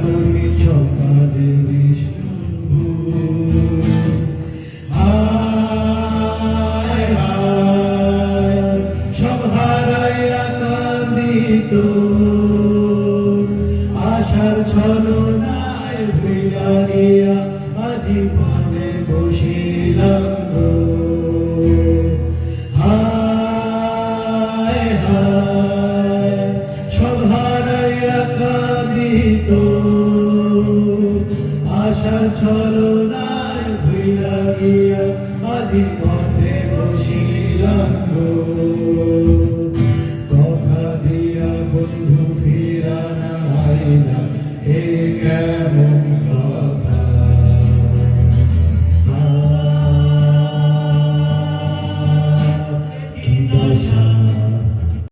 করি সব কাজে বিষ্ণু। হায় হায় সব হারাইয়া কান্দিত আশার ছলনায় ভিড়া গিয়া আজি পথে বসিলাম গো। হায় হায় সব হারাইয়া কাঁদিত আশার ছলনায় ভিড়া গিয়া আজি পথে বসিলাম গো। কথা দিয়া বন্ধু ফিরা না আইলা এ কেমন